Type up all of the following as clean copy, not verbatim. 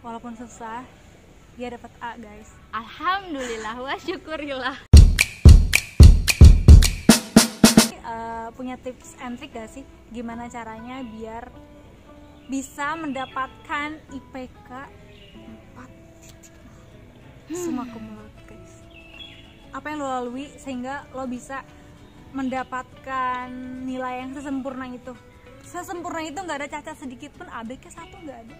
walaupun susah dia dapat A guys. Alhamdulillah wa syukurillah. Punya tips and trick gak sih gimana caranya biar bisa mendapatkan IPK 4 semua kumulot guys? Apa yang lo lalui sehingga lo bisa mendapatkan nilai yang sesempurna itu? Sesempurna itu nggak ada cacat sedikit pun, ABK 1 nggak ada.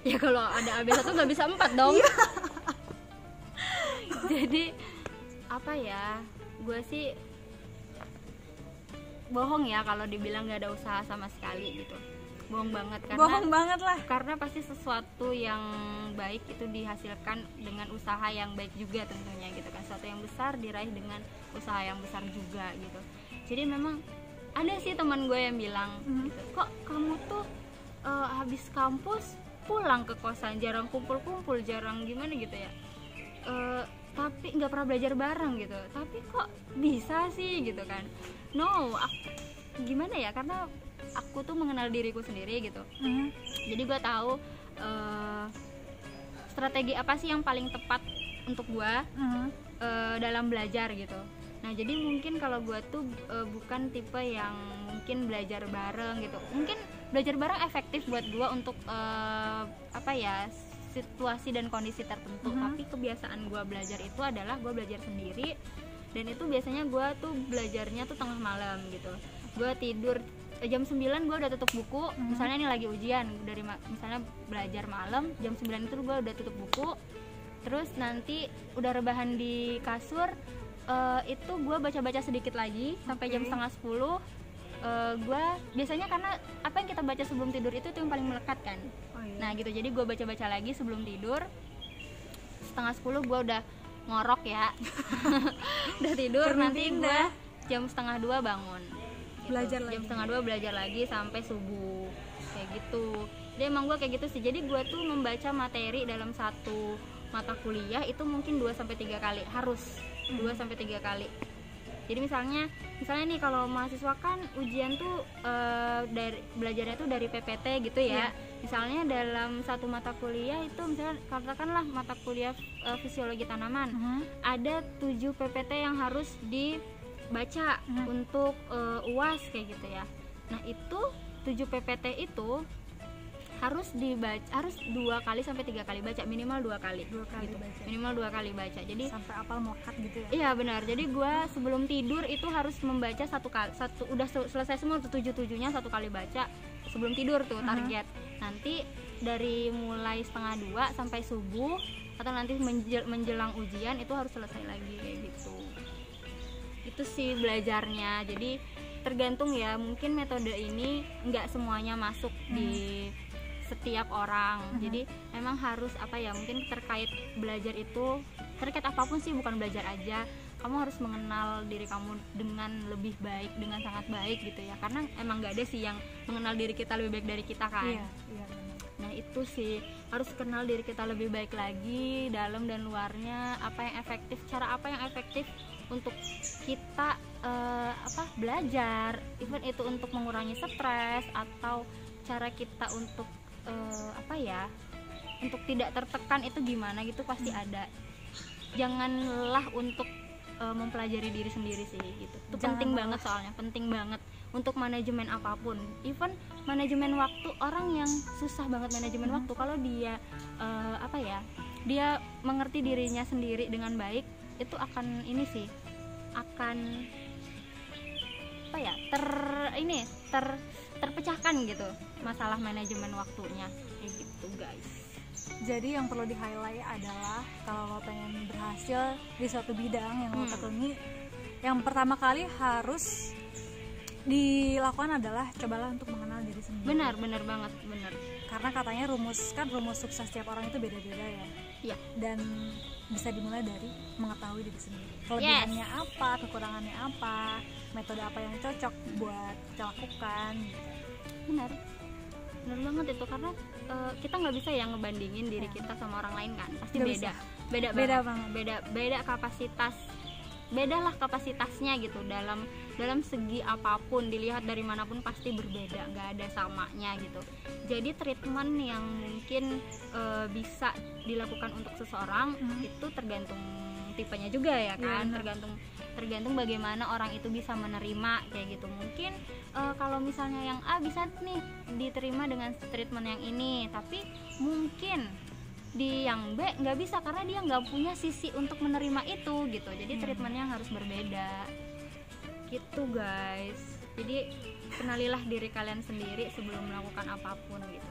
Ya kalau ada AB1 nggak bisa 4 dong. Jadi apa ya, gue sih bohong ya kalau dibilang nggak ada usaha sama sekali gitu. Bohong banget, karena pasti sesuatu yang baik itu dihasilkan dengan usaha yang baik juga tentunya gitu kan. Sesuatu yang besar diraih dengan usaha yang besar juga gitu. Jadi memang ada sih teman gue yang bilang gitu, kok kamu tuh habis kampus pulang ke kosan, jarang kumpul-kumpul, jarang gimana gitu ya, tapi nggak pernah belajar bareng gitu, tapi kok bisa sih gitu kan. Gimana ya, karena aku tuh mengenal diriku sendiri gitu. Jadi gue tahu strategi apa sih yang paling tepat untuk gue dalam belajar gitu. Nah jadi mungkin kalau gue tuh bukan tipe yang mungkin belajar bareng gitu. Mungkin belajar bareng efektif buat gue untuk situasi dan kondisi tertentu. Tapi kebiasaan gue belajar itu adalah gue belajar sendiri. Dan itu biasanya gue tuh belajarnya tuh tengah malam gitu. Gue tidur jam 9 gue udah tutup buku. Misalnya ini lagi ujian, misalnya belajar malam, jam 9 itu gue udah tutup buku. Terus nanti udah rebahan di kasur, itu gue baca-baca sedikit lagi sampai jam setengah 10. Gue biasanya, karena apa yang kita baca sebelum tidur itu yang paling melekat kan. Nah gitu, jadi gue baca-baca lagi sebelum tidur. Setengah 10 gue udah ngorok ya. Udah tidur, nanti gue jam setengah 2 bangun gitu. Jam setengah 2 belajar lagi sampai subuh kayak gitu. Jadi emang gue kayak gitu sih. Jadi gue tuh membaca materi dalam satu mata kuliah itu mungkin 2-3 kali, harus 2-3 kali. Jadi misalnya nih kalau mahasiswa kan ujian tuh dari belajarnya tuh dari PPT gitu ya. Misalnya dalam satu mata kuliah itu, misalnya katakanlah mata kuliah fisiologi tanaman, ada 7 PPT yang harus dibaca untuk UAS kayak gitu ya. Nah itu 7 PPT itu harus dibaca, harus 2 kali sampai 3 kali baca, minimal 2 kali gitu. Baca. Minimal 2 kali baca. Jadi sampai apal melekat gitu ya. Iya benar. Jadi gue sebelum tidur itu harus membaca udah selesai semua 7-7-nya 1 kali baca sebelum tidur tuh target. Nanti dari mulai setengah 2 sampai subuh atau nanti menjelang ujian itu harus selesai lagi kayak gitu. Itu sih belajarnya. Jadi tergantung ya, mungkin metode ini nggak semuanya masuk di setiap orang. Jadi memang harus mungkin terkait belajar itu, terkait apapun sih, bukan belajar aja, kamu harus mengenal diri kamu dengan lebih baik, dengan sangat baik gitu ya, karena emang gak ada sih yang mengenal diri kita lebih baik dari kita kan. Iya. Nah itu sih, harus kenal diri kita lebih baik lagi, dalam dan luarnya, cara apa yang efektif untuk kita belajar, even itu untuk mengurangi stres atau cara kita untuk untuk tidak tertekan itu gimana gitu, pasti ada. Janganlah untuk mempelajari diri sendiri sih gitu. Itu penting banget, soalnya penting banget untuk manajemen apapun. Even manajemen waktu, orang yang susah banget manajemen waktu, kalau dia dia mengerti dirinya sendiri dengan baik, itu akan terpecahkan gitu masalah manajemen waktunya kayak gitu guys. Jadi yang perlu di-highlight adalah kalau lo pengen berhasil di suatu bidang yang lo tekuni, yang pertama kali harus dilakukan adalah cobalah untuk mengenal diri sendiri. Benar banget, benar. Karena katanya rumus sukses setiap orang itu beda-beda ya. Iya. Dan bisa dimulai dari mengetahui diri sendiri. Kelebihannya apa, kekurangannya apa, metode apa yang cocok buat kita lakukan gitu. Benar banget itu, karena kita nggak bisa ya ngebandingin diri kita sama orang lain kan, pasti beda banget, beda kapasitas bedalah kapasitasnya gitu, dalam segi apapun, dilihat dari manapun pasti berbeda, nggak ada samanya gitu. Jadi treatment yang mungkin bisa dilakukan untuk seseorang itu tergantung tipenya juga ya kan, tergantung bagaimana orang itu bisa menerima kayak gitu. Mungkin kalau misalnya yang A bisa nih diterima dengan treatment yang ini, tapi mungkin di yang B nggak bisa karena dia nggak punya sisi untuk menerima itu gitu. Jadi treatmentnya harus berbeda gitu guys. Jadi kenalilah diri kalian sendiri sebelum melakukan apapun gitu.